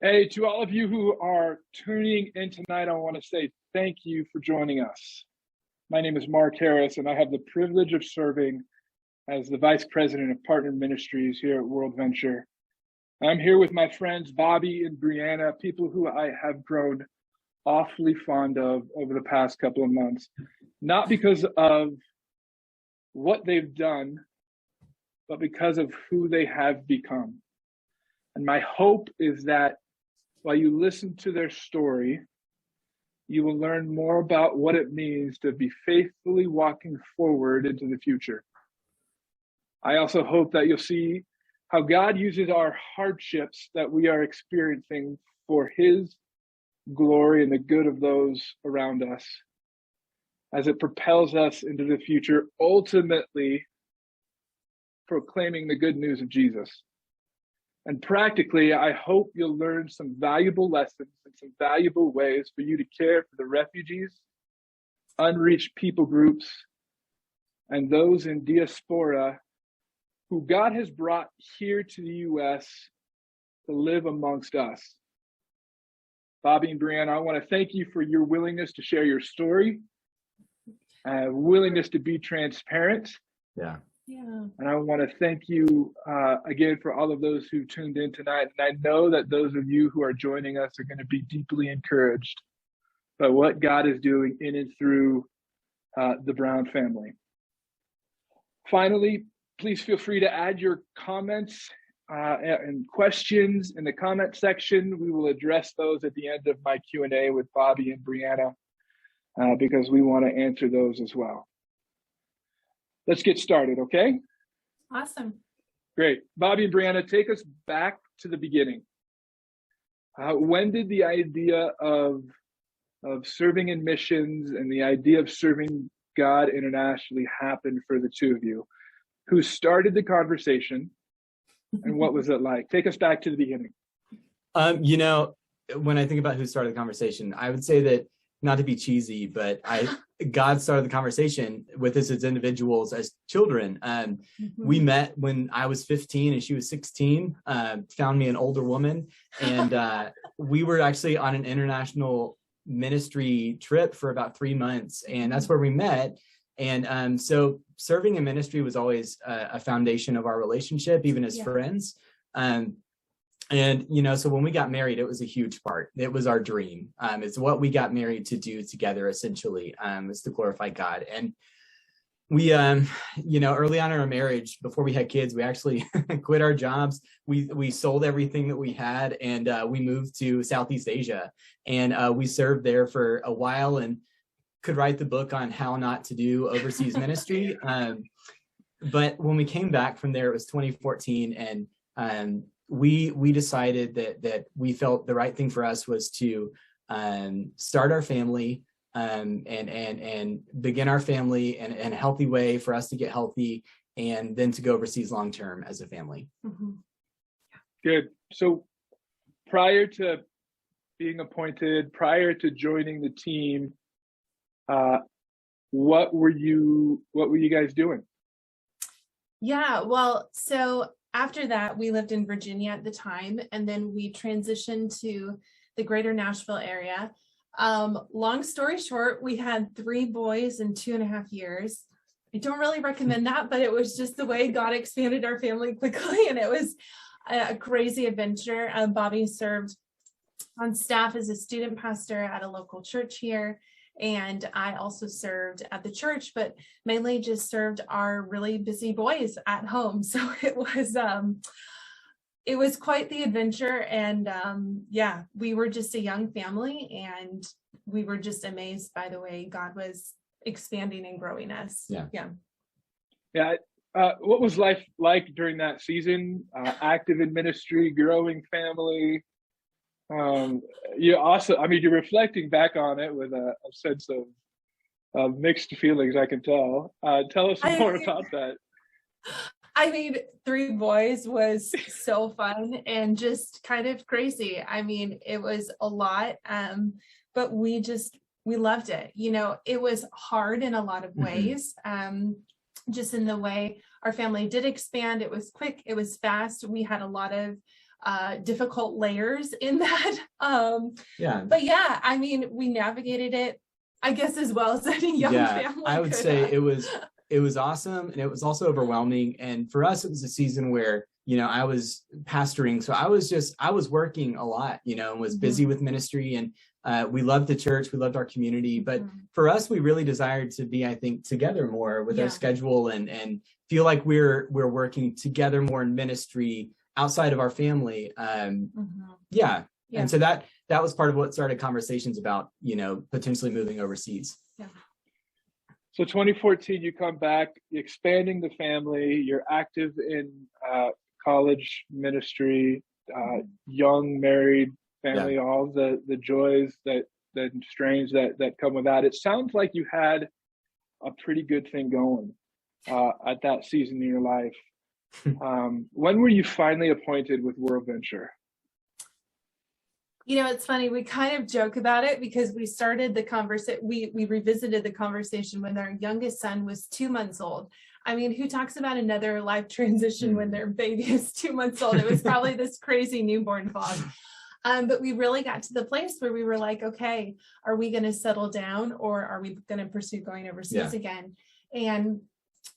Hey, to all of you who are tuning in tonight, I want to say thank you for joining us. My name is Mark Harris, and I have the privilege of serving as the Vice President of Partner Ministries here at World Venture. I'm here with my friends Bobby and Brianna, people who I have grown awfully fond of over the past couple of months, not because of what they've done, but because of who they have become. And my hope is that while you listen to their story, you will learn more about what it means to be faithfully walking forward into the future. I also hope that you'll see how God uses our hardships that we are experiencing for His glory and the good of those around us, as it propels us into the future, ultimately proclaiming the good news of Jesus. And practically, I hope you'll learn some valuable lessons and some valuable ways for you to care for the refugees, unreached people groups, and those in diaspora who God has brought here to the U.S. to live amongst us. Bobby and Brianna, I want to thank you for your willingness to share your story, willingness to be transparent. Yeah. And I want to thank you again for all of those who tuned in tonight. And I know that those of you who are joining us are going to be deeply encouraged by what God is doing in and through the Brown family. Finally, please feel free to add your comments and questions in the comment section. We will address those at the end of my Q&A with Bobby and Brianna because we want to answer those as well. Let's get started, okay? Awesome. Great. Bobby and Brianna, take us back to the beginning. When did the idea of serving in missions and the idea of serving God internationally happen for the two of you? Who started the conversation and what was it like? Take us back to the beginning. When I think about who started the conversation, I would say that, not to be cheesy, but God started the conversation with us as individuals, as children. We met when I was 15 and she was 16, found me an older woman. And we were actually on an international ministry trip for about 3 months. And that's where we met. And so serving in ministry was always a foundation of our relationship, even as friends. So when we got married, it was a huge part. It was our dream. It's what we got married to do together, essentially, is to glorify God. And we, early on in our marriage, before we had kids, we actually quit our jobs. We sold everything that we had, and we moved to Southeast Asia. And we served there for a while and could write the book on how not to do overseas ministry. But when we came back from there, it was 2014, and we decided that we felt the right thing for us was to start our family and begin our family in a healthy way for us to get healthy, and then to go overseas long term as a family. Mm-hmm. Good. So prior to being appointed, prior to joining the team, what were you guys doing? Yeah, well, so after that, we lived in Virginia at the time, and then we transitioned to the greater Nashville area. Long story short, we had 3 boys in 2.5 years. I don't really recommend that, but it was just the way God expanded our family quickly, and it was a crazy adventure. Bobby served on staff as a student pastor at a local church here, and I also served at the church, but mainly just served our really busy boys at home. So it was quite the adventure. And we were just a young family, and we were just amazed by the way God was expanding and growing us. What was life like during that season? Active in ministry, growing family. You're reflecting back on it with a sense of mixed feelings, I can tell. Tell us more about that. 3 boys was so fun and just kind of crazy. It was a lot, but we loved it. It was hard in a lot of ways, just in the way our family did expand. It was quick, it was fast. We had a lot of difficult layers in that. Yeah. But yeah, I mean, we navigated it, I guess, as well as any young family I would could say have. it was awesome, and it was also overwhelming. And for us, it was a season where, you know, I was pastoring, so I was working a lot, you know, and was busy with ministry. And we loved the church, we loved our community, but for us, we really desired to be, I think, together more with our schedule, and feel like we're working together more in ministry outside of our family. And so that was part of what started conversations about, you know, potentially moving overseas. So 2014, you come back, expanding the family, you're active in college ministry, young married family, all the joys that strains that come with that. It sounds like you had a pretty good thing going at that season in your life. When were you finally appointed with World Venture? You know, it's funny, we kind of joke about it because we started the conversation, we revisited the conversation when our youngest son was 2 months old. I mean, who talks about another life transition when their baby is 2 months old? It was probably this crazy newborn fog. But we really got to the place where we were like, okay, are we going to settle down, or are we going to pursue going overseas again? And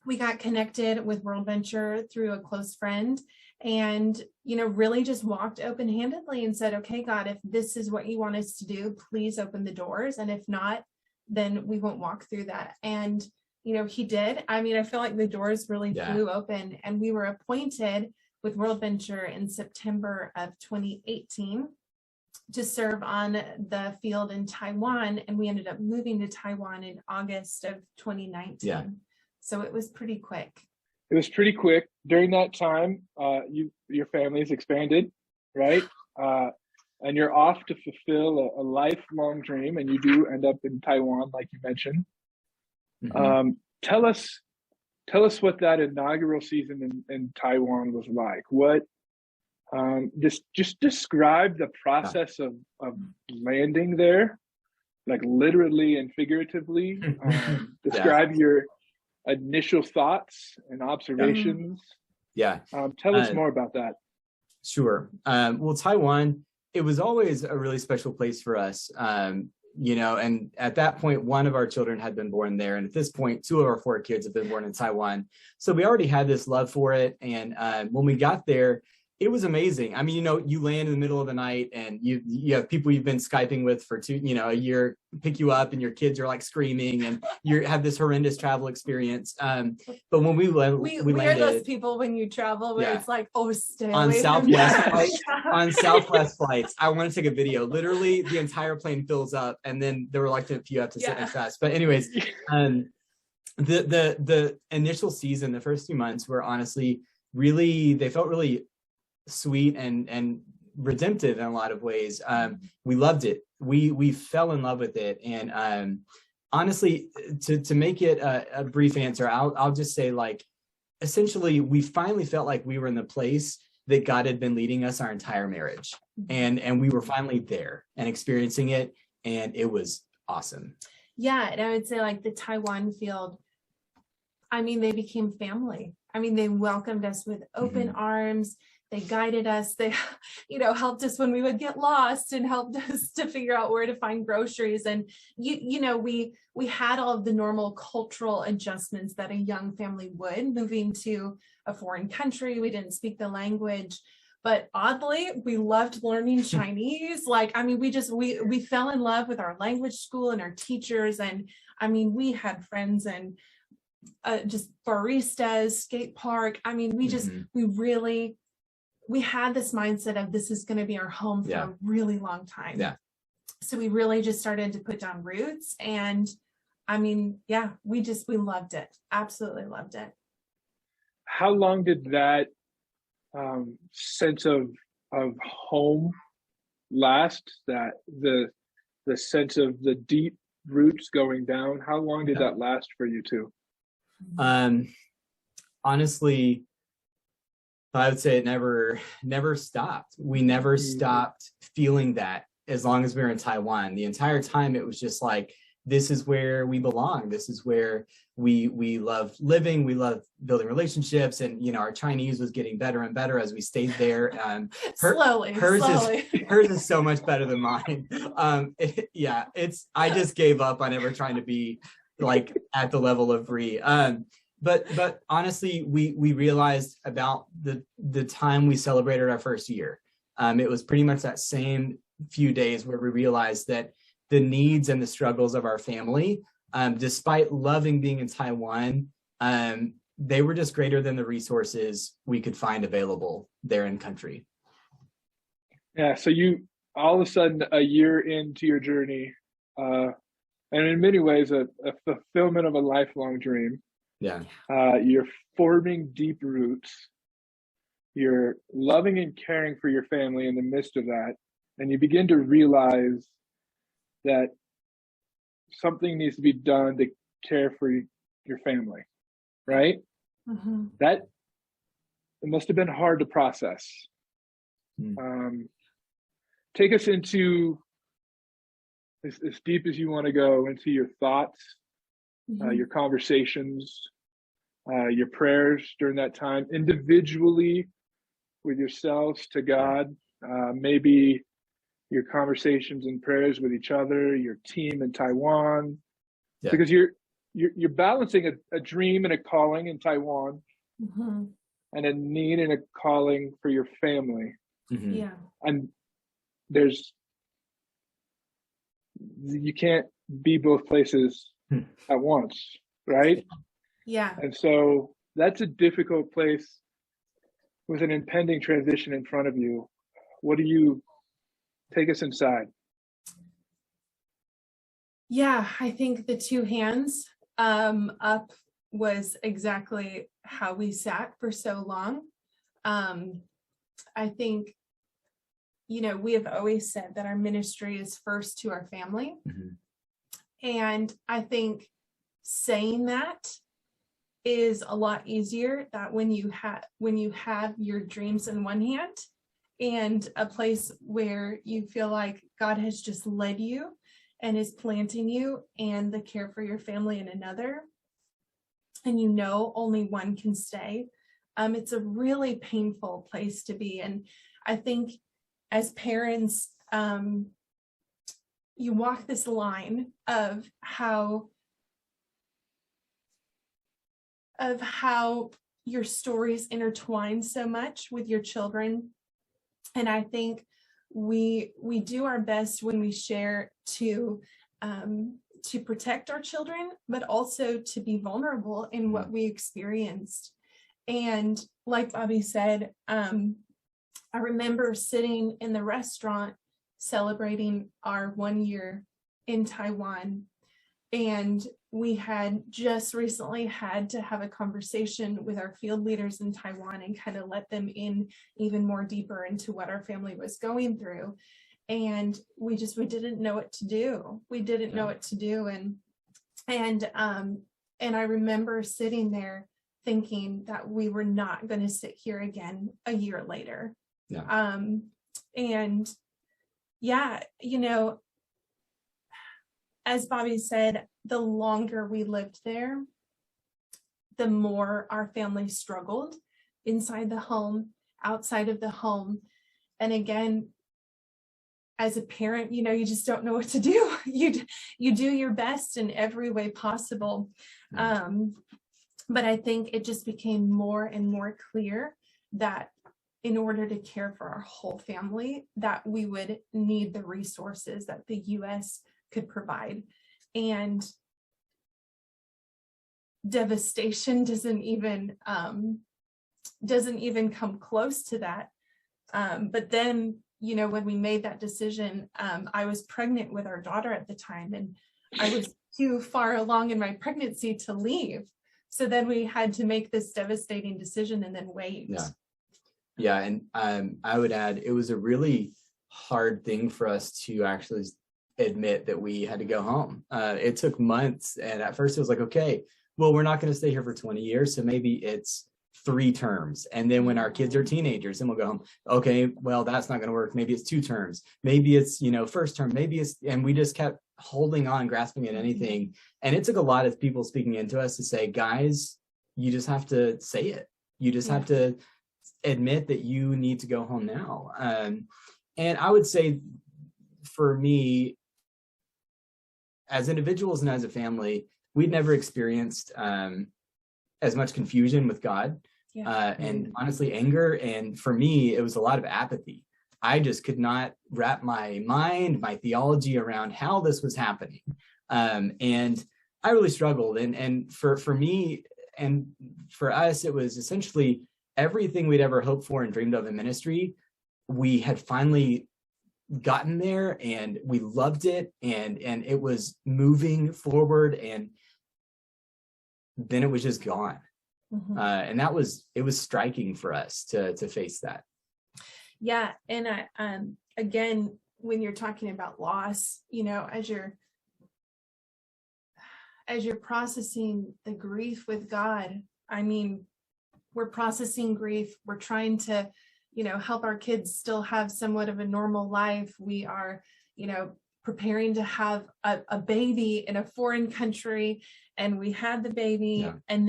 we got connected with World Venture through a close friend, and, you know, really just walked open-handedly and said, okay, God, if this is what you want us to do, please open the doors. And if not, then we won't walk through that. And, you know, he did. I mean, I feel like the doors really flew open, and we were appointed with World Venture in September of 2018 to serve on the field in Taiwan. And we ended up moving to Taiwan in August of 2019. So it was pretty quick. It was pretty quick. During that time, your family's expanded, right? And you're off to fulfill a lifelong dream, and you do end up in Taiwan, like you mentioned. Tell us what that inaugural season in Taiwan was like. What just describe the process of landing there, like literally and figuratively. Describe your initial thoughts and observations. Tell us more about that. Sure. Well, Taiwan, it was always a really special place for us. You know, and at that point, one of our children had been born there. And at this point, 2 of our 4 kids have been born in Taiwan. So we already had this love for it. And when we got there, it was amazing. I mean, you know, you land in the middle of the night, and you have people you've been Skyping with for a year pick you up, and your kids are like screaming, and you have this horrendous travel experience. But when we landed, are those people when you travel where it's like, oh, stay on away Southwest flights, on Southwest flights. I want to take a video. Literally, the entire plane fills up, and then the reluctant few have to sit next to us. But anyways, the initial season, the first few months were honestly they felt really sweet and redemptive in a lot of ways. We loved it. We fell in love with it. And honestly, to make it a brief answer, I'll just say, like, essentially, we finally felt like we were in the place that God had been leading us our entire marriage. And we were finally there and experiencing it. And it was awesome. Yeah. And I would say, like, the Taiwan field, I mean, they became family. I mean, they welcomed us with open arms. They guided us. They, you know, helped us when we would get lost, and helped us to figure out where to find groceries. And, you know, we had all of the normal cultural adjustments that a young family would, moving to a foreign country. We didn't speak the language, but oddly, we loved learning Chinese. Like, I mean, we fell in love with our language school and our teachers. And I mean, we had friends and just baristas, skate park. I mean, we had this mindset of this is going to be our home for a really long time. So we really just started to put down roots. And I mean, we loved it. Absolutely loved it. How long did that sense of home last? That the sense of the deep roots going down, how long did that last for you two? Honestly, I would say it never stopped. We never stopped feeling that as long as we were in Taiwan. The entire time, it was just like this is where we belong. This is where we love living. We love building relationships. And, our Chinese was getting better and better as we stayed there. Slowly. Hers is so much better than mine. I just gave up on ever trying to be like at the level of Bree. But honestly, we realized about the time we celebrated our first year. It was pretty much that same few days where we realized that the needs and the struggles of our family, despite loving being in Taiwan, they were just greater than the resources we could find available there in country. Yeah, so you all of a sudden, a year into your journey, and in many ways, a fulfillment of a lifelong dream. Yeah. You're forming deep roots. You're loving and caring for your family in the midst of that. And you begin to realize that something needs to be done to care for your family, right? Mm-hmm. That it must have been hard to process. Take us into as deep as you want to go into your thoughts, your conversations, your prayers during that time, individually with yourselves to God, maybe your conversations and prayers with each other, your team in Taiwan, because you're balancing a dream and a calling in Taiwan, and a need and a calling for your family. Yeah, and you can't be both places at once, right? Yeah. And so that's a difficult place with an impending transition in front of you. What do you take us inside? Yeah, I think the two hands up was exactly how we sat for so long. I think, we have always said that our ministry is first to our family. And I think saying that is a lot easier that when you have your dreams in one hand and a place where you feel like God has just led you and is planting you, and the care for your family in another, and only one can stay. It's a really painful place to be. And I think as parents, you walk this line of how your stories intertwine so much with your children. And I think we do our best when we share to protect our children, but also to be vulnerable in what we experienced. And like Bobby said, I remember sitting in the restaurant celebrating our 1 year in Taiwan, and we had just recently had to have a conversation with our field leaders in Taiwan and kind of let them in even more deeper into what our family was going through. And we didn't know what to do. We didn't know what to do. And I remember sitting there thinking that we were not going to sit here again a year later. And yeah, as Bobby said, the longer we lived there, the more our family struggled inside the home, outside of the home. And again, as a parent, you just don't know what to do. You do your best in every way possible. But I think it just became more and more clear that in order to care for our whole family, that we would need the resources that the U.S. could provide. And devastation doesn't even come close to that. But then, when we made that decision, I was pregnant with our daughter at the time, and I was too far along in my pregnancy to leave. So then we had to make this devastating decision and then wait. Yeah. And I would add, it was a really hard thing for us to actually admit that we had to go home. It took months. And at first it was like, okay, well, we're not going to stay here for 20 years. So maybe it's 3 terms. And then when our kids are teenagers, then we'll go home. Okay, well, that's not going to work. Maybe it's 2 terms. Maybe it's, first term, maybe it's, and we just kept holding on, grasping at anything. And it took a lot of people speaking into us to say, guys, you just have to say it. You just have to admit that you need to go home now. And I would say for me, as individuals and as a family, we'd never experienced as much confusion with God and honestly anger. And for me, it was a lot of apathy. I just could not wrap my mind, my theology around how this was happening. And I really struggled. And for me and for us, it was essentially everything we'd ever hoped for and dreamed of in ministry. We had finally gotten there and we loved it, and it was moving forward, and then it was just gone. And it was striking for us to face that. Yeah. And again, when you're talking about loss, you know, as you're processing the grief with God, I mean, we're processing grief. We're trying to, you know, help our kids still have somewhat of a normal life. We are, you know, preparing to have a baby in a foreign country, and we had the baby, and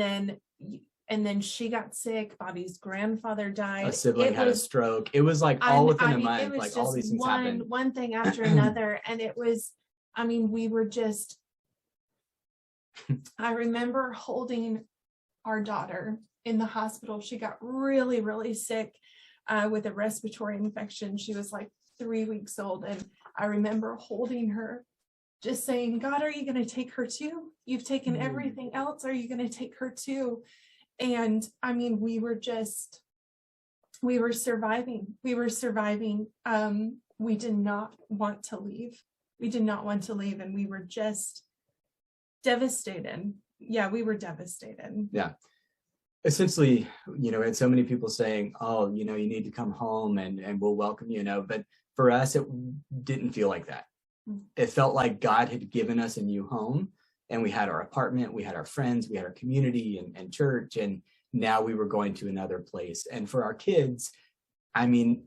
then she got sick. Bobby's grandfather died. A sibling had a stroke. It was like all within a month, like all these things happened. One thing after another. And it was, I mean, we were just, I remember holding our daughter in the hospital. She got really, really sick with a respiratory infection. She was like 3 weeks old. And I remember holding her, just saying, God, are you going to take her too? You've taken everything else. Are you going to take her too? And I mean, we were surviving. We did not want to leave. And we were just devastated. Yeah, we were devastated. Yeah. Essentially, you know, we had so many people saying, oh, you know, you need to come home and we'll welcome you, know, but for us, it didn't feel like that. It felt like God had given us a new home, and we had our apartment, we had our friends, we had our community and church, and now we were going to another place. And for our kids, I mean,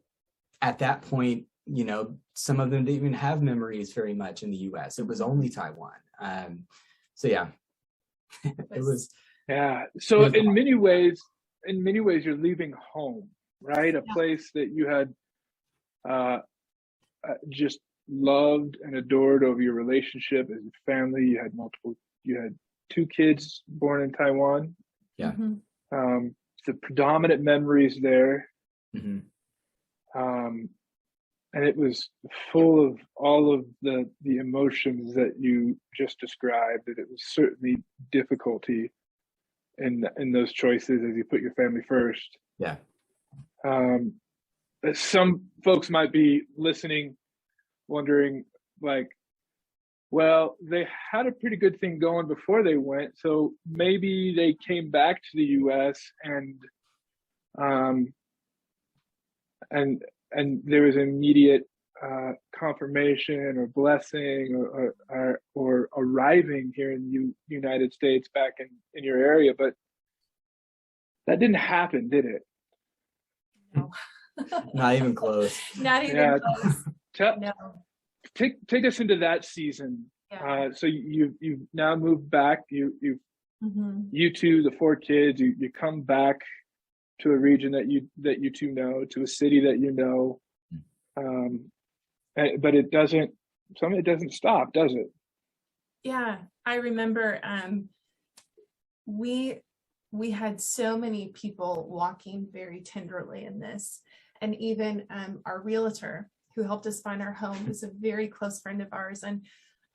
at that point, you know, some of them didn't even have memories very much in the US. It was only Taiwan. So yeah, it was. Yeah. So in many ways, you're leaving home, right? A place that you had just loved and adored over your relationship as a family. You had 2 kids born in Taiwan. Yeah. The predominant memories there. And it was full of all of the emotions that you just described, that it was certainly difficulty in those choices as you put your family first. Yeah. Some folks might be listening, wondering, like, well, they had a pretty good thing going before they went, so maybe they came back to the U.S. and there was immediate confirmation or blessing or arriving here in the United States, back in your area, but that didn't happen, did it? No. Not even close. Not even close. No. Take us into that season. Yeah. So you've now moved back. You two, the 4 kids, you come back to a region that you two know, to a city that you know, but it doesn't stop, does it? Yeah, I remember we had so many people walking very tenderly in this, and even our realtor who helped us find our home was a very close friend of ours. And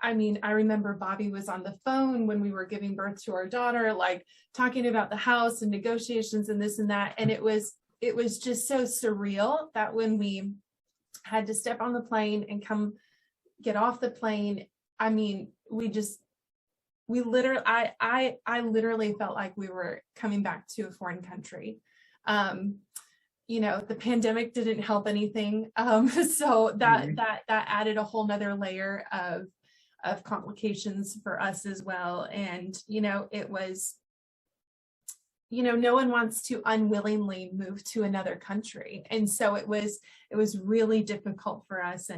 I mean, I remember Bobby was on the phone when we were giving birth to our daughter, like talking about the house and negotiations and this and that. And it was just so surreal that when we had to step on the plane and come get off the plane, I mean, I literally felt like we were coming back to a foreign country. You know, the pandemic didn't help anything. So that added a whole nother layer of complications for us as well. And, you know, it was no one wants to unwillingly move to another country. And so it was really difficult for us.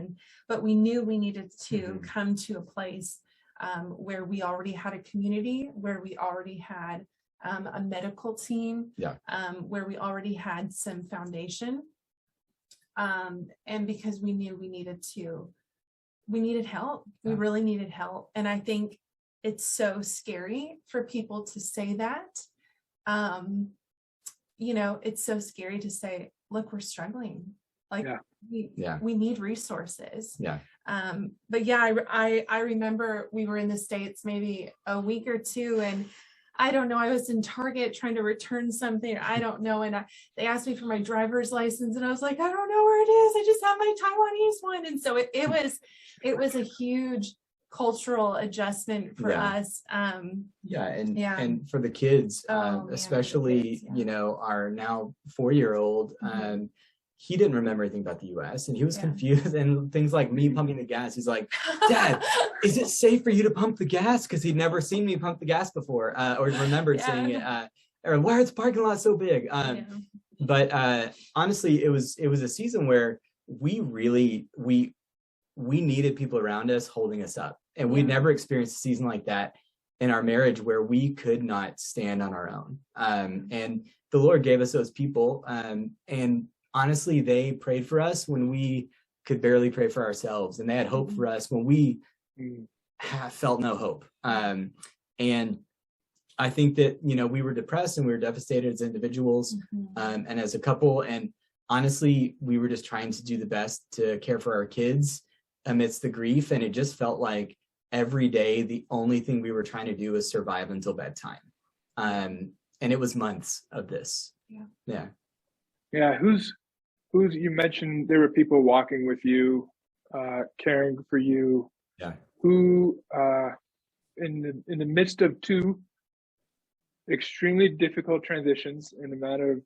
But we knew we needed to come to a place where we already had a community, where we already had a medical team, where we already had some foundation. And because we knew we needed help. We really needed help. And I think it's so scary for people to say that. It's so scary to say, look, we're struggling. Like we need resources. But I remember we were in the States maybe a week or two, and I don't know, I was in Target trying to return something. I don't know. And they asked me for my driver's license, and I was like, I don't know where it is. I just have my Taiwanese one. And so it was a huge cultural adjustment for us. And for the kids, especially, our now 4-year-old, he didn't remember anything about the US, and he was confused, and things like me pumping the gas. He's like, Dad, is it safe for you to pump the gas? Because he'd never seen me pump the gas before, or remembered saying it, or why is the parking lot so big? But honestly, it was a season where we needed people around us holding us up. And we'd never experienced a season like that in our marriage where we could not stand on our own. And the Lord gave us those people. And honestly, they prayed for us when we could barely pray for ourselves. And they had hope for us when we felt no hope. And I think that, we were depressed and we were devastated as individuals and as a couple. And honestly, we were just trying to do the best to care for our kids amidst the grief. And it just felt like every day, the only thing we were trying to do was survive until bedtime. And it was months of this. Who's you mentioned there were people walking with you, caring for you. Who in the midst of two extremely difficult transitions in a matter of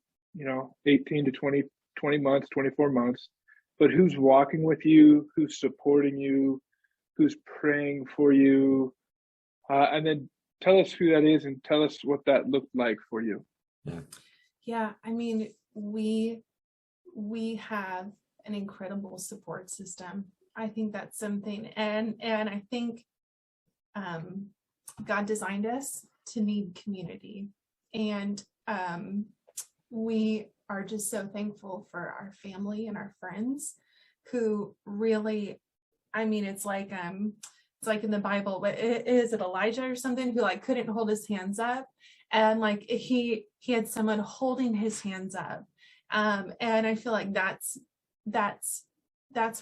18 to 20 months, 24 months, but who's walking with you, who's supporting you, who's praying for you, and then tell us who that is and tell us what that looked like for you. I mean, we have an incredible support system. I think that's something, and I think God designed us to need community, and we are just so thankful for our family and our friends who really, I mean, it's like in the Bible, but is it Elijah or something who couldn't hold his hands up, and he had someone holding his hands up, and I feel like that's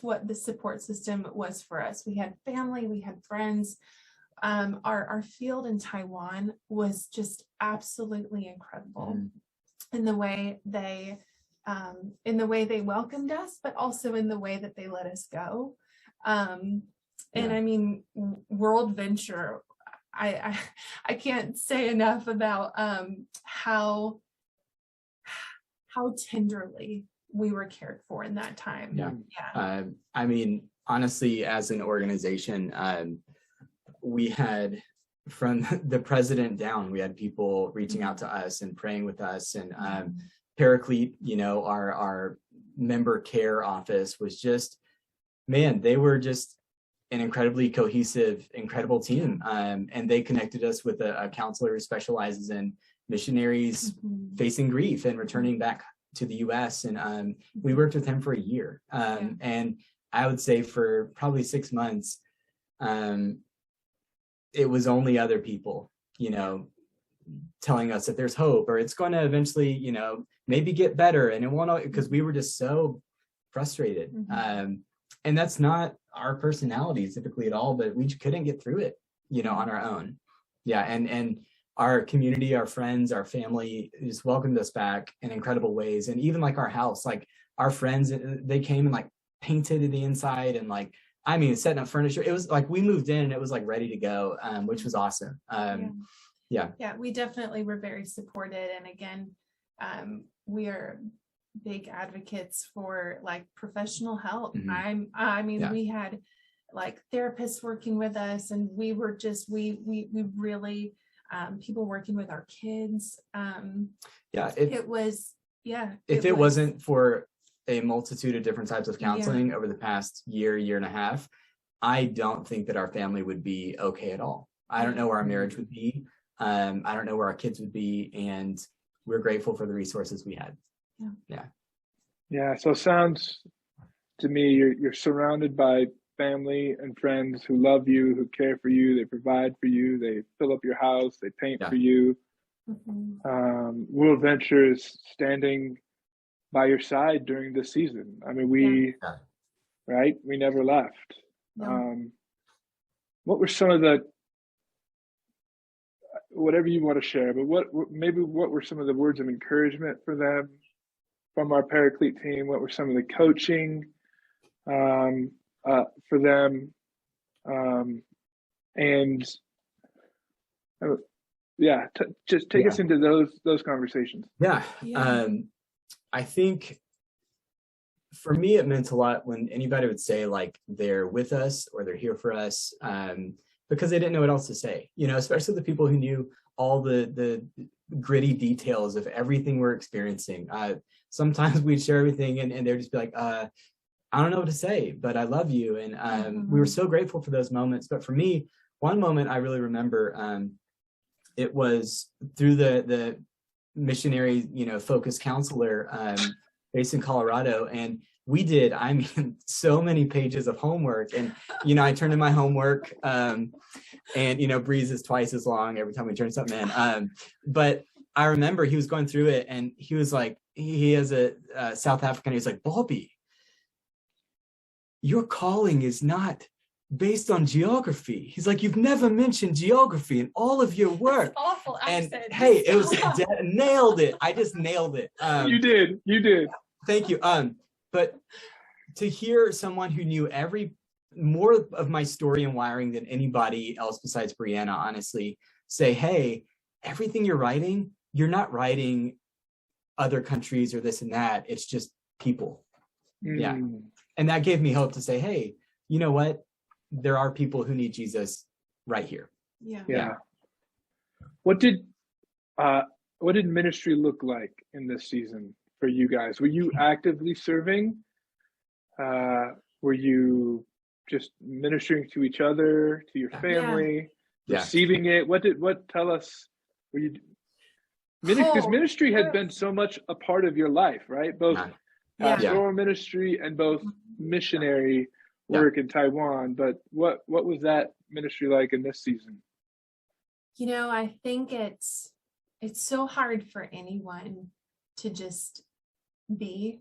what the support system was for us. We had family, we had friends. Our field in Taiwan was just absolutely incredible in the way they welcomed us, but also in the way that they let us go. And I mean, World Venture, I can't say enough about how tenderly we were cared for in that time. I mean, honestly, as an organization, we had, from the president down, we had people reaching out to us and praying with us, and Paraclete, our member care office was just, man, they were just an incredibly cohesive, incredible team. And they connected us with a counselor who specializes in missionaries facing grief and returning back to the US. And we worked with him for a year. And I would say for probably 6 months, it was only other people, telling us that there's hope, or it's going to eventually, maybe get better. And it won't, because we were just so frustrated. And that's not our personality typically at all, but we couldn't get through it, on our own. And our community, our friends, our family just welcomed us back in incredible ways. And even our house, our friends, they came and painted the inside and setting up furniture. It was we moved in and it was ready to go, which was awesome. We definitely were very supported. And again, we are big advocates for professional help. We had therapists working with us, and we were just we really people working with our kids. Yeah, If it wasn't for a multitude of different types of counseling over the past year and a half, I don't think that our family would be okay at all. I don't know where our marriage would be. I don't know where our kids would be, and we're grateful for the resources we had. Yeah. So it sounds to me you're surrounded by family and friends who love you, who care for you, they provide for you, they fill up your house, they paint for you. World Venture is standing by your side during this season. I mean, we never left. No. What were some of the, whatever you want to share, but what were some of the words of encouragement for them from our Paraclete team? What were some of the coaching for them? Just take us into those conversations. I think for me, it meant a lot when anybody would say like they're with us or they're here for us, because they didn't know what else to say, especially the people who knew all the gritty details of everything we're experiencing. Sometimes we'd share everything and they'd just be like, I don't know what to say, but I love you. And we were so grateful for those moments. But for me, one moment I really remember, it was through the missionary, focused counselor based in Colorado. And we did, so many pages of homework. And, I turned in my homework and, Breeze is twice as long every time we turn something in. But I remember he was going through it and he was like, he has a South African, he's like, Bobby, your calling is not based on geography. He's like, you've never mentioned geography in all of your work. That's awful accent. And hey, it was nailed it. I just nailed it. You did. Thank you. But to hear someone who knew more of my story and wiring than anybody else besides Brianna, honestly, say, hey, everything you're writing, you're not writing other countries or this and that. It's just people. Yeah. And that gave me hope to say, hey, you know what? There are people who need Jesus right here. Yeah. What did ministry look like in this season for you guys? Were you actively serving? Were you just ministering to each other, to your family, receiving it? Tell us, were you, because ministry has been so much a part of your life, right? Both pastoral ministry and both missionary work in Taiwan. But what was that ministry like in this season? I think it's so hard for anyone to just be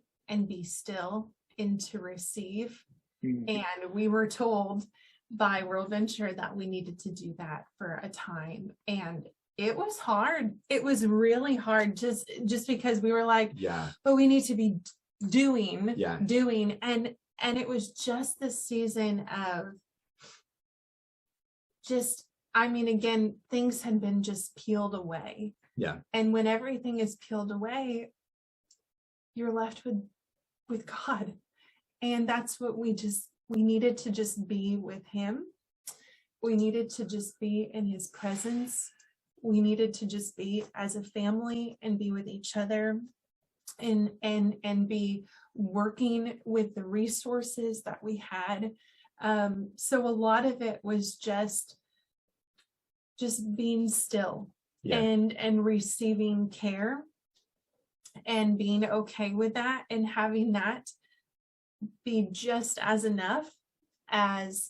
still and to receive. And we were told by World Venture that we needed to do that for a time. And it was hard. It was really hard just because we were like, but we need to be doing. And it was just this season of again, things had been just peeled away. And when everything is peeled away, you're left with God. And that's what we needed to just be with him. We needed to just be in his presence. We needed to just be as a family and be with each other and be working with the resources that we had. So a lot of it was just being still and receiving care and being okay with that and having that be just as enough as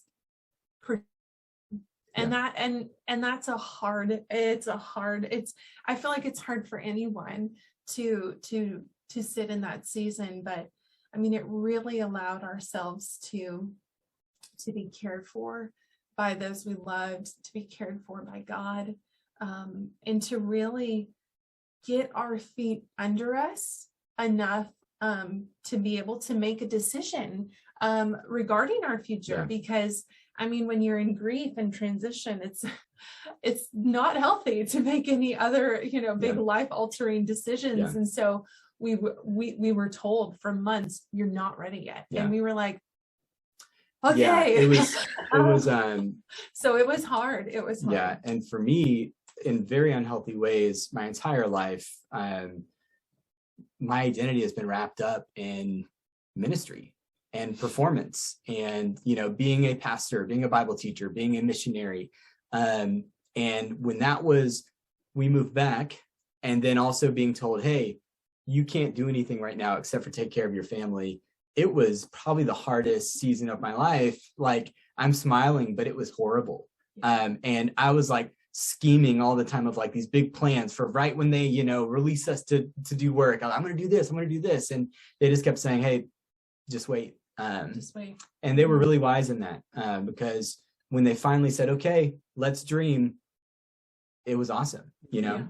that's I feel like it's hard for anyone to sit in that season, but it really allowed ourselves to be cared for by those we loved, to be cared for by God, and to really get our feet under us enough to be able to make a decision regarding our future. Because when you're in grief and transition, it's not healthy to make any other big life altering decisions. And so we were told for months, you're not ready yet. And we were like, okay. It was So it was hard. And for me, in very unhealthy ways my entire life, my identity has been wrapped up in ministry and performance and, being a pastor, being a Bible teacher, being a missionary. And when we moved back, and then also being told, hey, you can't do anything right now except for take care of your family. It was probably the hardest season of my life. Like, I'm smiling, but it was horrible. And I was like scheming all the time of like these big plans for right when they, release us to do work. I'm going to do this. I'm going to do this. And they just kept saying, hey, just wait. Just wait. And they were really wise in that, because when they finally said, okay, let's dream, it was awesome, Yeah,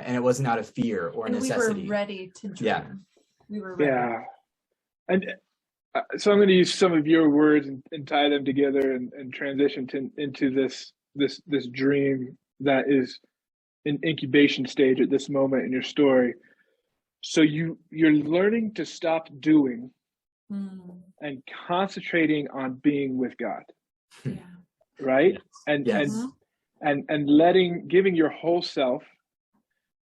and it wasn't out of fear or necessity. We were ready to dream. Yeah. We were ready. Yeah. And so I'm going to use some of your words and tie them together and transition into this dream that is in incubation stage at this moment in your story. So you're learning to stop doing and concentrating on being with God. Yeah. Right? Yes. And giving your whole self,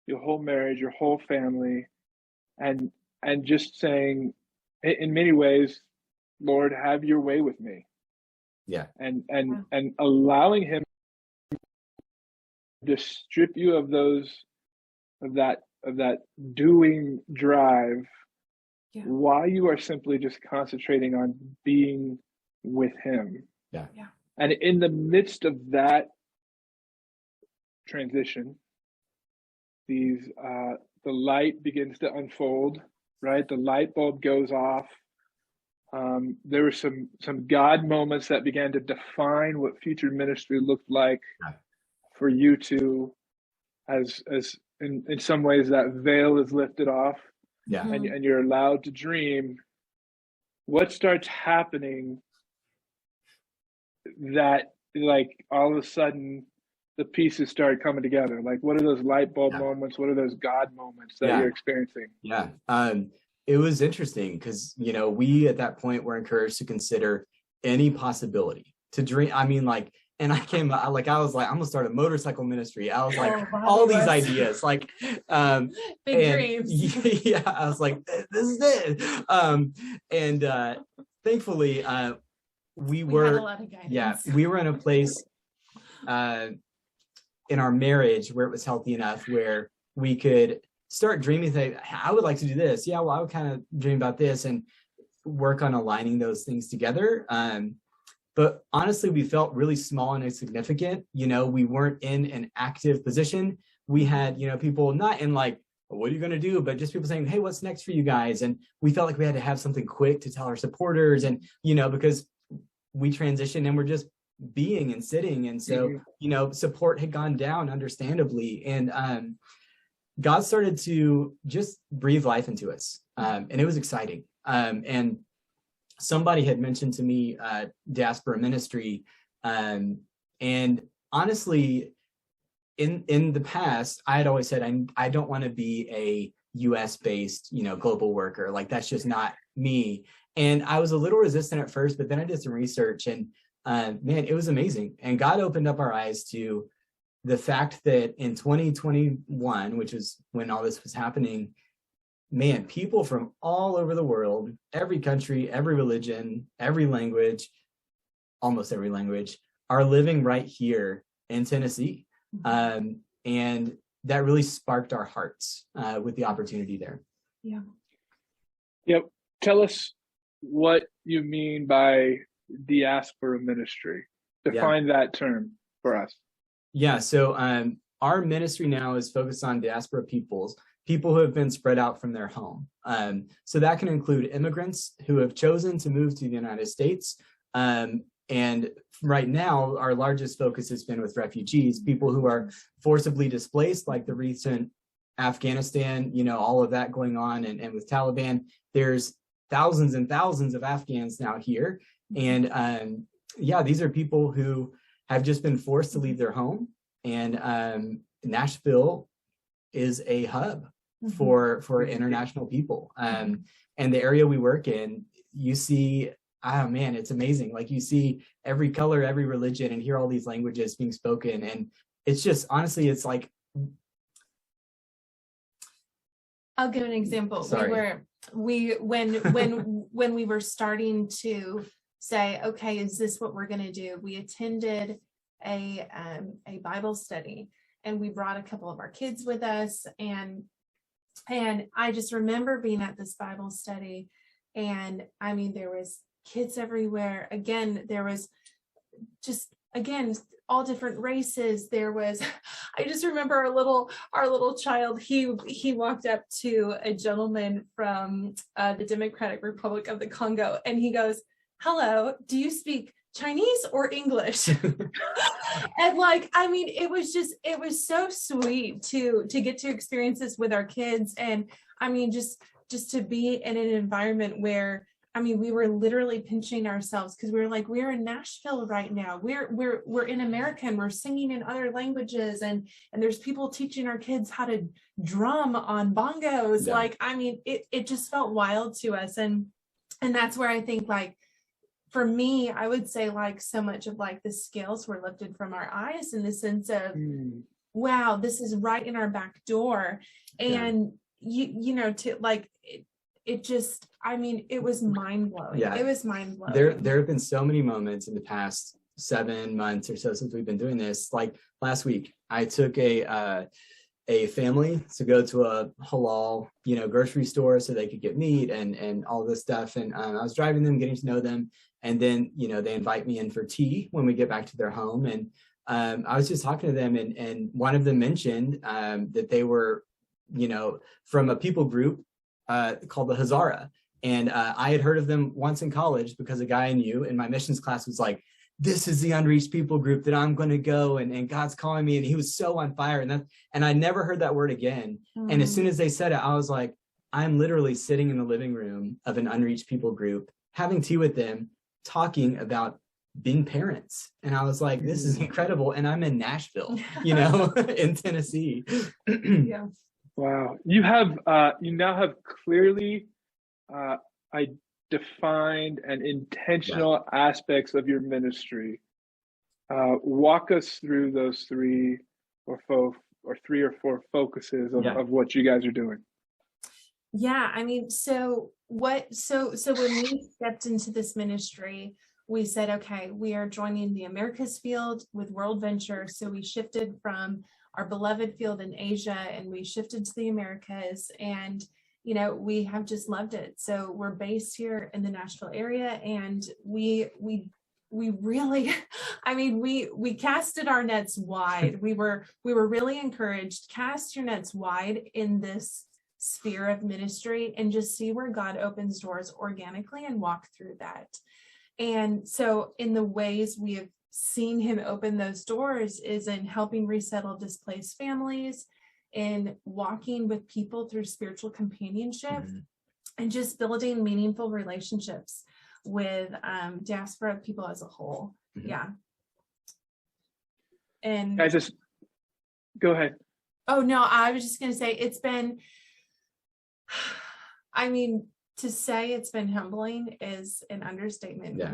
your whole marriage, your whole family, and just saying, in many ways, Lord, have your way with me. Yeah. And allowing him to strip you of that doing drive, while you are simply just concentrating on being with him. Yeah. And in the midst of that transition, the light begins to unfold, right? The light bulb goes off. There were some God moments that began to define what future ministry looked like for you two, as in some ways that veil is lifted off, and you're allowed to dream. What starts happening that, like, all of a sudden the pieces start coming together? Like, what are those light bulb moments? What are those God moments that you're experiencing? Yeah. It was interesting because, we at that point were encouraged to consider any possibility to dream. I mean, like, and I was like, I'm gonna start a motorcycle ministry. I was like, all these ideas, like, big dreams. Yeah, I was like, this is it. Thankfully, we had were, a lot of guidance. we were in a place in our marriage where it was healthy enough where we could start dreaming things. I would like to do this. Yeah, well, I would kind of dream about this and work on aligning those things together. But honestly, we felt really small and insignificant. We weren't in an active position. We had, people not in like, what are you going to do? But just people saying, hey, what's next for you guys? And we felt like we had to have something quick to tell our supporters. And, because we transitioned and we're just being and sitting. And so, support had gone down, understandably. And God started to just breathe life into us. And it was exciting. And somebody had mentioned to me Diaspora Ministry. And honestly, in the past, I had always said, I don't want to be a US based, global worker. Like, that's just not me. And I was a little resistant at first, but then I did some research and man, it was amazing. And God opened up our eyes to the fact that in 2021, which is when all this was happening, man, people from all over the world, every country, every religion, every language, almost every language, are living right here in Tennessee. And that really sparked our hearts with the opportunity there. Yeah. Yep. Tell us what you mean by Diaspora Ministry. Define that term for us. Yeah. So our ministry now is focused on diaspora people who have been spread out from their home. So that can include immigrants who have chosen to move to the United States. And right now, our largest focus has been with refugees, people who are forcibly displaced, like the recent Afghanistan, all of that going on. And with Taliban, there's thousands and thousands of Afghans now here. And these are people who have just been forced to leave their home. And Nashville is a hub for international people. And the area we work in, you see, oh man, it's amazing. Like, you see every color, every religion, and hear all these languages being spoken. it's just, honestly, it's like, I'll give an example. Sorry. When we were starting to say, okay, is this what we're going to do? We attended a Bible study, and we brought a couple of our kids with us, and I just remember being at this Bible study, and I mean, there was kids everywhere. Again, there was just, again, all different races. There was, I just remember our little child, he walked up to a gentleman from the Democratic Republic of the Congo, and he goes, "Hello, do you speak Chinese or English?" And like, I mean, it was so sweet to get to experience this with our kids. And I mean, just to be in an environment where, I mean, we were literally pinching ourselves, because we were like, we're in Nashville right now. We're in America, and we're singing in other languages, and there's people teaching our kids how to drum on bongos. Yeah. Like, I mean, it just felt wild to us. And that's where I think, like, for me, I would say, like, so much of like the scales were lifted from our eyes, in the sense of, wow, this is right in our back door. And you know, to like, it just, I mean, it was mind blowing. Yeah. It was mind blowing. There have been so many moments in the past 7 months or so since we've been doing this. Like last week, I took a family to go to a halal, grocery store so they could get meat and all this stuff. And I was driving them, getting to know them. And then, they invite me in for tea when we get back to their home. And I was just talking to them, and one of them mentioned that they were, from a people group called the Hazara. And I had heard of them once in college because a guy I knew in my missions class was like, "This is the unreached people group that I'm going to go, and God's calling me." And he was so on fire. And I never heard that word again. And as soon as they said it, I was like, I'm literally sitting in the living room of an unreached people group, having tea with them, talking about being parents. And I was like, this is incredible. And I'm in Nashville, in Tennessee. Yeah. Wow. You now have clearly defined and intentional aspects of your ministry. Walk us through those three or four focuses of what you guys are doing. Yeah, I mean, so when we stepped into this ministry, we said, okay, we are joining the Americas field with World Venture. So we shifted from our beloved field in Asia, and we shifted to the Americas, and we have just loved it. So we're based here in the Nashville area, and we really, I mean, we casted our nets wide. We were really encouraged, cast your nets wide in this sphere of ministry and just see where God opens doors organically and walk through that. And so in the ways we have seen him open those doors is in helping resettle displaced families, in walking with people through spiritual companionship, and just building meaningful relationships with diaspora people as a whole. Yeah. And I just go ahead. Oh no, I was just going to say it's been, I mean, to say it's been humbling is an understatement. Yeah.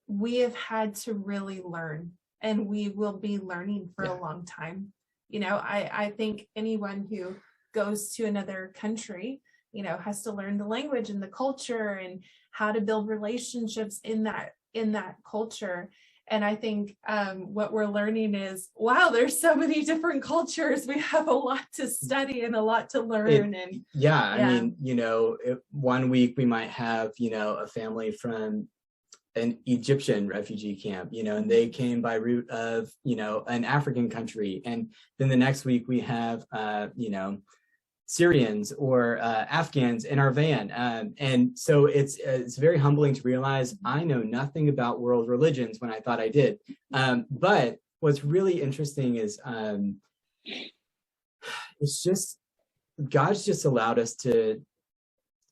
We have had to really learn, and we will be learning for a long time. I think anyone who goes to another country, has to learn the language and the culture and how to build relationships in that culture. And I think what we're learning is, wow, there's so many different cultures. We have a lot to study and a lot to learn. I mean, 1 week we might have, a family from an Egyptian refugee camp, and they came by route of, an African country. And then the next week we have, Syrians or Afghans in our van. And so it's very humbling to realize I know nothing about world religions when I thought I did. But what's really interesting is it's just, God's just allowed us to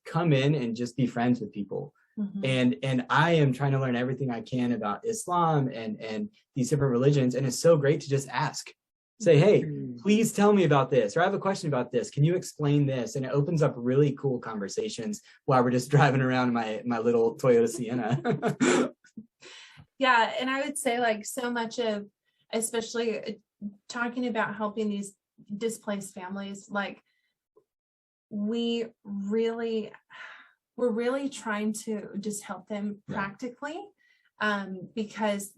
come in and just be friends with people. And I am trying to learn everything I can about Islam and these different religions. And it's so great to just ask. Say, hey, please tell me about this, or I have a question about this. Can you explain this? And it opens up really cool conversations while we're just driving around in my little Toyota Sienna. Yeah, and I would say like so much of, especially talking about helping these displaced families, like we're really trying to just help them practically, because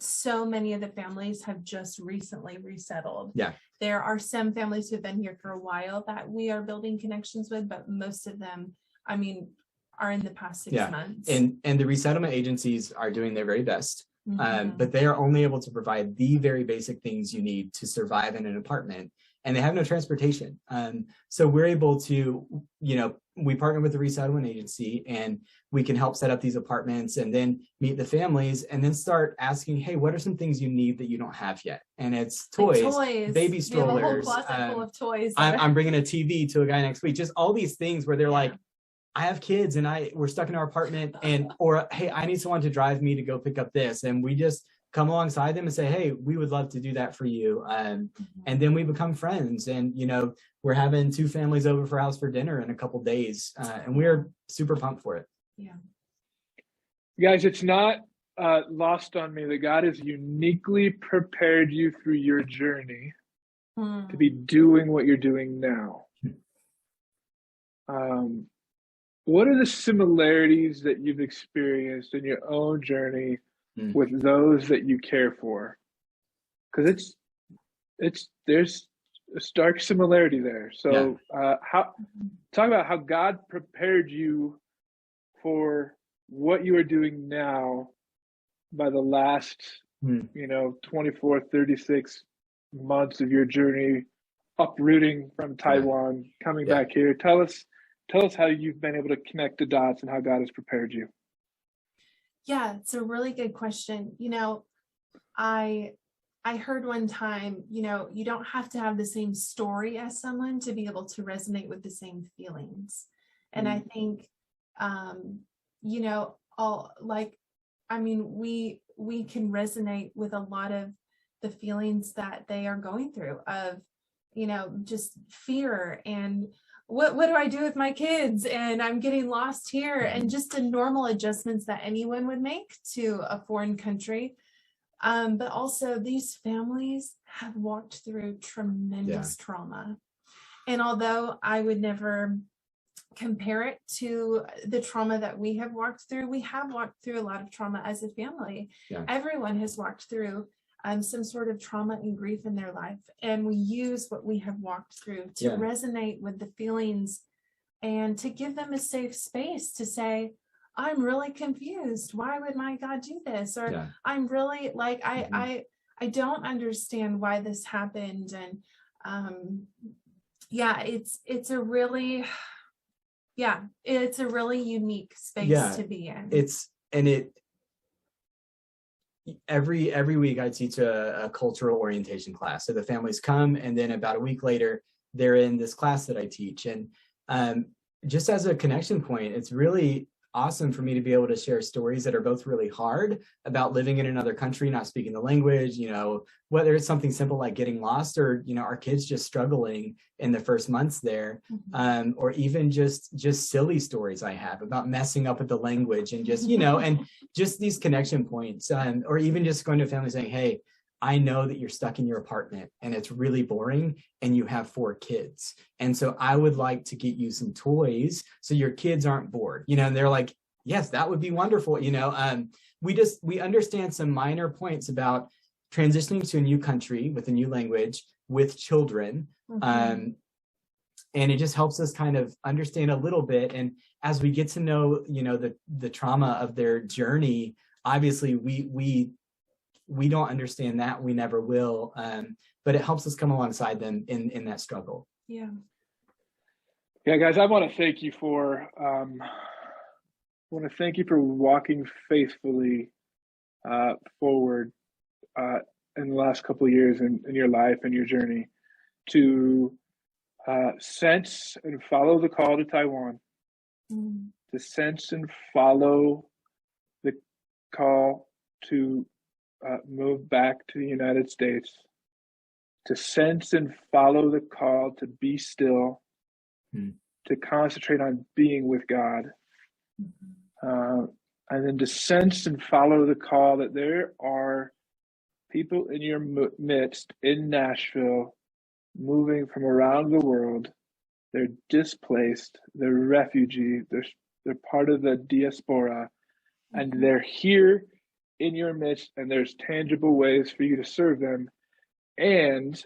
so many of the families have just recently resettled. Yeah. There are some families who've been here for a while that we are building connections with, but most of them, I mean, are in the past 6 months. And the resettlement agencies are doing their very best, Mm-hmm. but they are only able to provide the very basic things you need to survive in an apartment, and they have no transportation. So we're able to, we partner with the resettlement agency, and we can help set up these apartments and then meet the families and then start asking, hey, what are some things you need that you don't have yet? And it's toys, like baby strollers. We have a whole closet full of toys. I'm bringing a TV to a guy next week. Just all these things where they're like, I have kids and we're stuck in our apartment, or hey, I need someone to drive me to go pick up this. And we just come alongside them and say, hey, we would love to do that for you. And then we become friends. And, we're having 2 families over for house for dinner in a couple days. And we're super pumped for it. Yeah. Guys, it's not lost on me that God has uniquely prepared you through your journey to be doing what you're doing now. What are the similarities that you've experienced in your own journey with those that you care for? Because there's a stark similarity there. So talk about how God prepared you for what you are doing now by the last 24, 36 months of your journey, uprooting from Taiwan, coming back here. Tell us how you've been able to connect the dots and how God has prepared you. Yeah, it's a really good question. I heard one time, you don't have to have the same story as someone to be able to resonate with the same feelings. And I think, we can resonate with a lot of the feelings that they are going through of, just fear and what do I do with my kids? And I'm getting lost here, and just the normal adjustments that anyone would make to a foreign country. But also these families have walked through tremendous trauma. And although I would never compare it to the trauma that we have walked through, we have walked through a lot of trauma as a family. Yeah. Everyone has walked through some sort of trauma and grief in their life. And we use what we have walked through to resonate with the feelings and to give them a safe space to say, I'm really confused. Why would my God do this? Or I'm really I don't understand why this happened. And it's a really unique space to be in. Every week I teach a cultural orientation class. So the families come, and then about a week later, they're in this class that I teach. And just as a connection point, it's really awesome for me to be able to share stories that are both really hard about living in another country, not speaking the language, whether it's something simple like getting lost, or, our kids just struggling in the first months there, or even just silly stories I have about messing up with the language and just, and just these connection points, or even just going to a family saying, hey, I know that you're stuck in your apartment and it's really boring and you have 4 kids. And so I would like to get you some toys so your kids aren't bored, and they're like, yes, that would be wonderful. We understand some minor points about transitioning to a new country with a new language with children. And it just helps us kind of understand a little bit. And as we get to know, the trauma of their journey, obviously we don't understand that. We never will. But it helps us come alongside them in that struggle. Yeah. Yeah, guys, I want to thank you for walking faithfully forward in the last couple of years in your life and your journey to sense and follow the call to Taiwan, to sense and follow the call to move back to the United States, to sense and follow the call to be still, to concentrate on being with God, and then to sense and follow the call that there are people in your midst in Nashville moving from around the world. They're displaced, they're refugee, they're part of the diaspora, and they're here in your midst, and there's tangible ways for you to serve them. And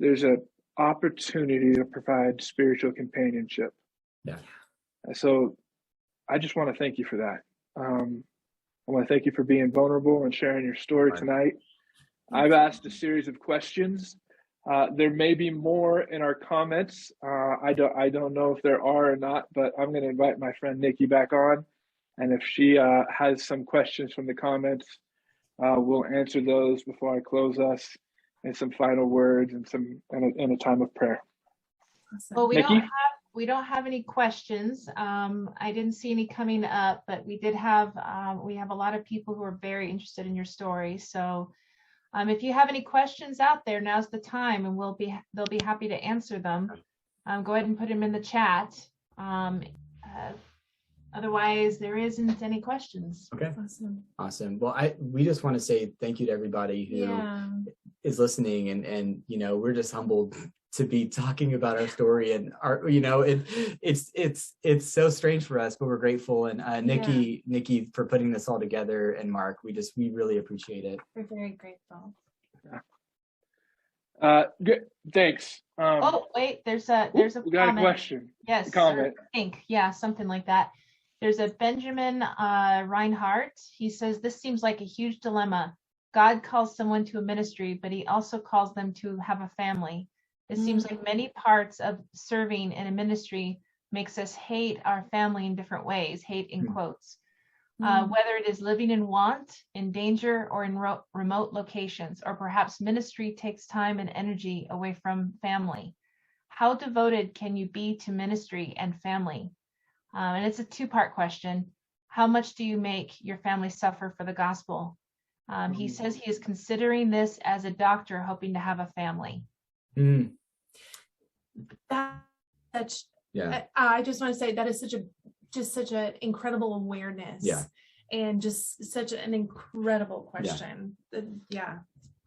there's an opportunity to provide spiritual companionship. Yeah. So I just want to thank you for that. I want to thank you for being vulnerable and sharing your story tonight. I've asked a series of questions. There may be more in our comments. I don't know if there are or not, but I'm going to invite my friend Nikki back on. And if she has some questions from the comments, we'll answer those before I close us, and some final words and in a time of prayer. Well, Nikki? we don't have any questions. I didn't see any coming up, but we have a lot of people who are very interested in your story. So if you have any questions out there, now's the time, and they'll be happy to answer them. Go ahead and put them in the chat. Otherwise, there isn't any questions. Okay. Awesome. Well, we just want to say thank you to everybody who is listening, and we're just humbled to be talking about our story, and it's so strange for us, but we're grateful. And Nikki for putting this all together, and Mark, we really appreciate it. We're very grateful. Good. Thanks. Oh wait, there's a we got comment. a question. Yes, a comment. I think something like that. There's a Benjamin Reinhardt. He says, this seems like a huge dilemma. God calls someone to a ministry, but he also calls them to have a family. It seems like many parts of serving in a ministry makes us hate our family in different ways, hate in quotes, whether it is living in want, in danger, or in remote locations, or perhaps ministry takes time and energy away from family. How devoted can you be to ministry and family? And it's a two-part question. How much do you make your family suffer for the gospel? He says he is considering this as a doctor hoping to have a family. That's I just want to say that is such an incredible awareness. And just such an incredible question.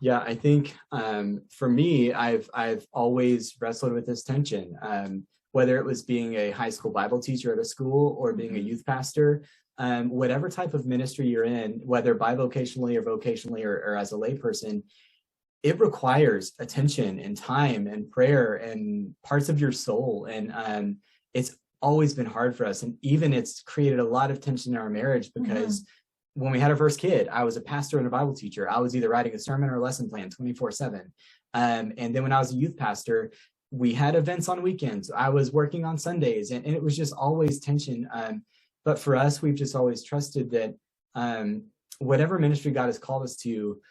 I think for me, I've always wrestled with this tension, whether it was being a high school Bible teacher at a school or being a youth pastor. Whatever type of ministry you're in, whether bivocationally or vocationally or as a layperson, it requires attention and time and prayer and parts of your soul. And it's always been hard for us. And even it's created a lot of tension in our marriage, because when we had our first kid, I was a pastor and a Bible teacher. I was either writing a sermon or a lesson plan 24/7. And then when I was a youth pastor, we had events on weekends. I was working on Sundays, and it was just always tension. But for us, we've just always trusted that whatever ministry God has called us to,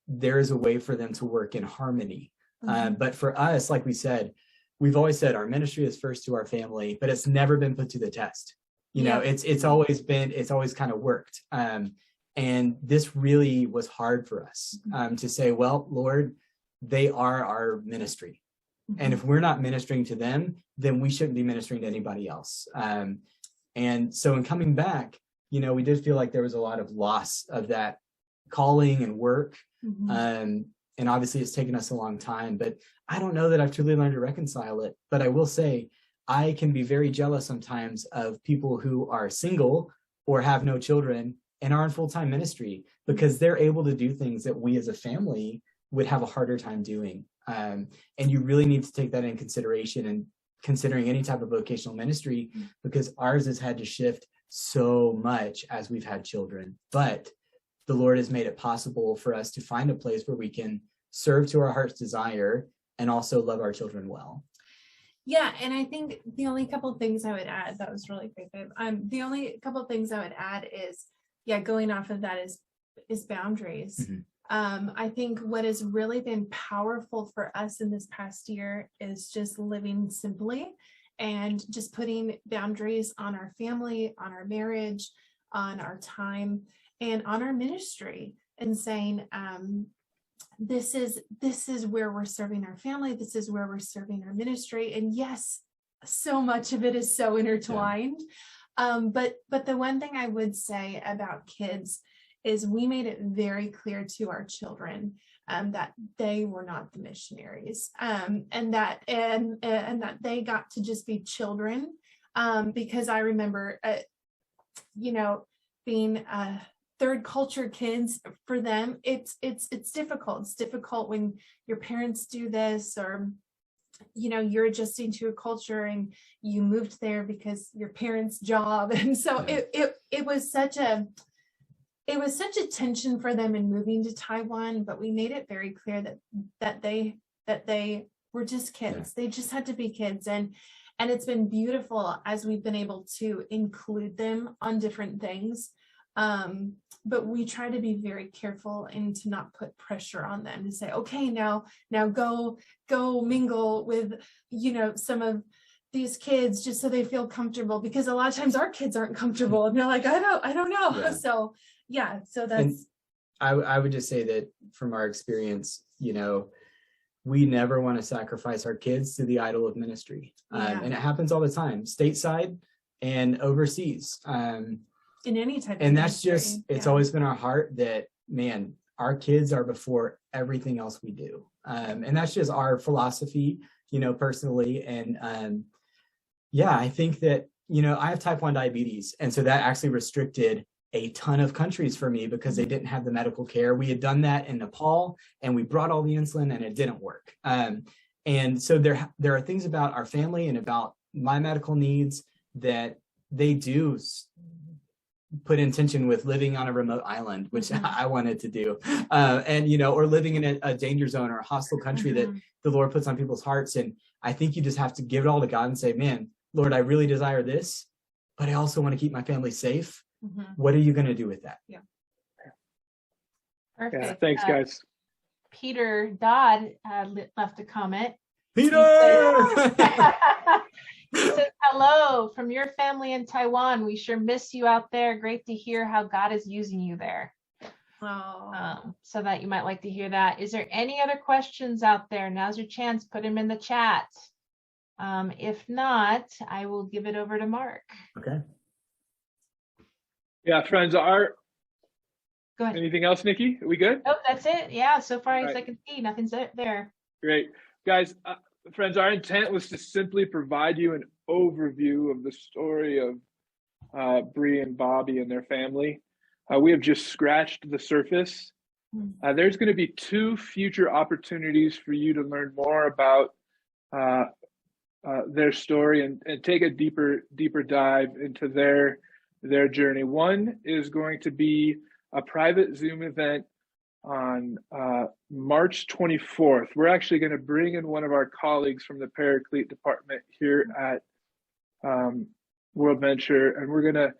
there is a way for them to work in harmony. But for us, like we said, we've always said our ministry is first to our family, but it's never been put to the test. It's always kind of worked. And this really was hard for us to say, well, Lord, they are our ministry. And if we're not ministering to them, then we shouldn't be ministering to anybody else. And so in coming back, we did feel like there was a lot of loss of that calling and work. And obviously it's taken us a long time, but I don't know that I've truly learned to reconcile it. But I will say, I can be very jealous sometimes of people who are single or have no children and are in full-time ministry, because they're able to do things that we as a family would have a harder time doing. And you really need to take that in consideration and considering any type of vocational ministry, because ours has had to shift so much as we've had children. But the Lord has made it possible for us to find a place where we can serve to our heart's desire and also love our children well. Yeah, and I think the only couple of things I would add, that was really great, babe. The only couple of things I would add is, going off of that is boundaries. I think what has really been powerful for us in this past year is just living simply and just putting boundaries on our family, on our marriage, on our time, and on our ministry, and saying, this is where we're serving our family. This is where we're serving our ministry. And yes, so much of it is so intertwined. But the one thing I would say about kids is we made it very clear to our children that they were not the missionaries, and that they got to just be children, because I remember, being third culture kids, for them it's difficult. It's difficult when your parents do this, or you're adjusting to a culture and you moved there because your parents' job, and so it was such a tension for them in moving to Taiwan. But we made it very clear that they were just kids. They just had to be kids, and it's been beautiful as we've been able to include them on different things. But we try to be very careful and to not put pressure on them to say, okay, now go mingle with, some of these kids, just so they feel comfortable, because a lot of times our kids aren't comfortable and they're like, I don't know. Yeah. So that's. And I would just say that from our experience, we never want to sacrifice our kids to the idol of ministry. And it happens all the time, stateside and overseas. In any type of and that's ministry. just, it's always been our heart that, man, our kids are before everything else we do. And that's just our philosophy, personally. And I think that, I have type 1 diabetes. And so that actually restricted a ton of countries for me because they didn't have the medical care. We had done that in Nepal and we brought all the insulin and it didn't work. And so there are things about our family and about my medical needs that they do put in tension with living on a remote island, which I wanted to do, or living in a danger zone or a hostile country that the Lord puts on people's hearts. And I think you just have to give it all to God and say, man, Lord, I really desire this, but I also want to keep my family safe. What are you going to do with that? Yeah. Perfect. Yeah, thanks, guys. Peter Dodd left a comment. Peter! He says, hello from your family in Taiwan. We sure miss you out there. Great to hear how God is using you there. So that you might like to hear that. Is there any other questions out there? Now's your chance. Put them in the chat. If not, I will give it over to Mark. Okay. Yeah, friends, Go ahead. Anything else, Nikki? Are we good? Oh, that's it. Yeah, so far as I can see, nothing's there. Great. Guys, friends, our intent was to simply provide you an overview of the story of Bree and Bobby and their family. We have just scratched the surface. There's going to be 2 future opportunities for you to learn more about their story and take a deeper dive into their journey. One is going to be a private Zoom event on March 24th. We're actually going to bring in one of our colleagues from the Paraclete department here at World Venture, and we're going to,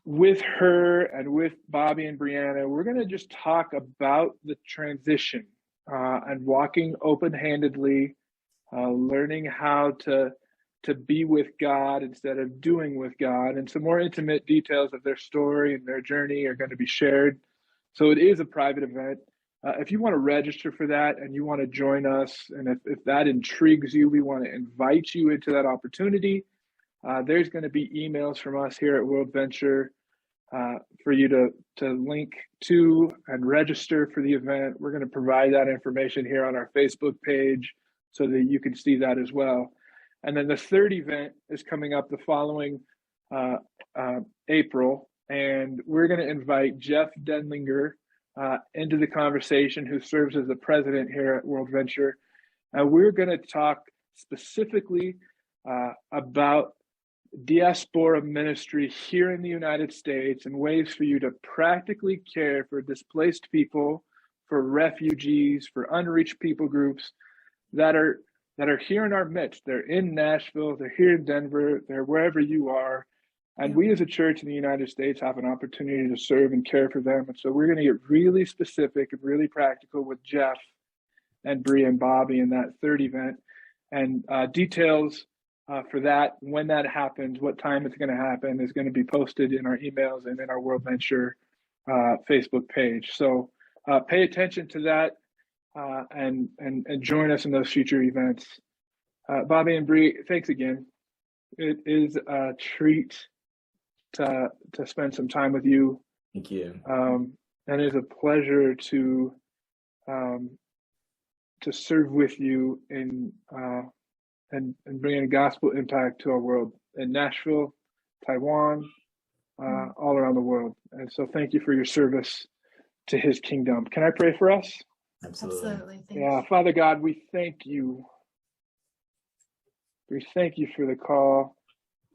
with her and with Bobby and Brianna, we're going to just talk about the transition and walking open-handedly, learning how to be with God instead of doing with God, and some more intimate details of their story and their journey are going to be shared. So it is a private event. If you want to register for that and you want to join us, and if that intrigues you, we want to invite you into that opportunity. There's going to be emails from us here at World Venture for you to link to and register for the event. We're going to provide that information here on our Facebook page so that you can see that as well. And then the third event is coming up the following April, and we're going to invite Jeff Denlinger into the conversation, who serves as the president here at World Venture. We're going to talk specifically about Diaspora Ministry here in the United States and ways for you to practically care for displaced people, for refugees, for unreached people groups that are here in our midst. They're in Nashville, they're here in Denver, they're wherever you are. And we as a church in the United States have an opportunity to serve and care for them. And so we're going to get really specific and really practical with Jeff and Bree and Bobby in that third event. And details for that, when that happens, what time it's going to happen, is going to be posted in our emails and in our World Venture Facebook page. So pay attention to that. And join us in those future events. Bobby and Bree, thanks again. It is a treat to spend some time with you. Thank you. And it is a pleasure to serve with you in and bringing a gospel impact to our world in Nashville, Taiwan, all around the world. And so thank you for your service to his kingdom. Can I pray for us? Absolutely. Thank Yeah, you. Father God, we thank you. We thank you for the call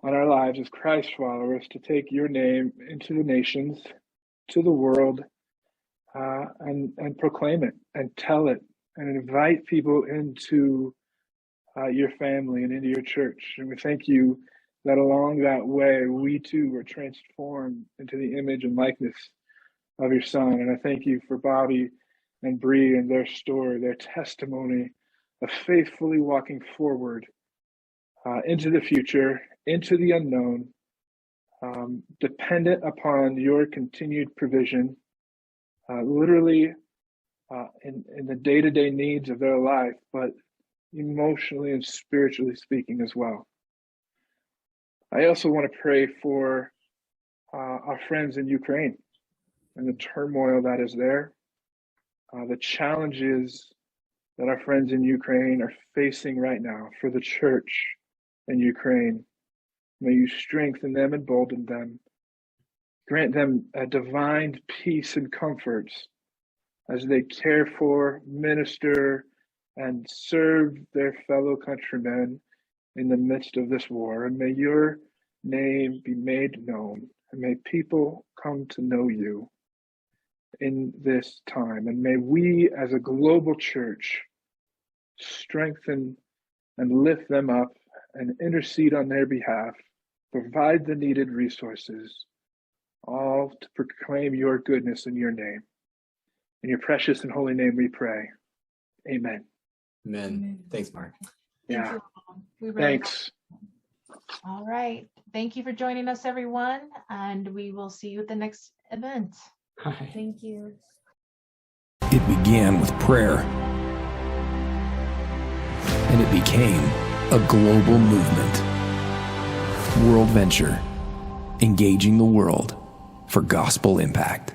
on our lives as Christ followers to take your name into the nations, to the world, and proclaim it and tell it and invite people into your family and into your church. And we thank you that along that way, we too were transformed into the image and likeness of your Son. And I thank you for Bobby and Bree and their story, their testimony of faithfully walking forward into the future, into the unknown, dependent upon your continued provision, literally in the day-to-day needs of their life, but emotionally and spiritually speaking as well. I also want to pray for our friends in Ukraine and the turmoil that is there, the challenges that our friends in Ukraine are facing right now for the church in Ukraine. May you strengthen them, embolden them, grant them a divine peace and comfort as they care for, minister, and serve their fellow countrymen in the midst of this war. And may your name be made known, and may people come to know you in this time. And may we as a global church strengthen and lift them up and intercede on their behalf, provide the needed resources, all to proclaim your goodness in your name. In your precious and holy name we pray. Amen. Amen. Thanks, Mark. Thank Yeah. you all. We really Thanks. All right. Thank you for joining us, everyone, and we will see you at the next event. Hi. Thank you. It began with prayer, and it became a global movement. World Venture, engaging the world for gospel impact.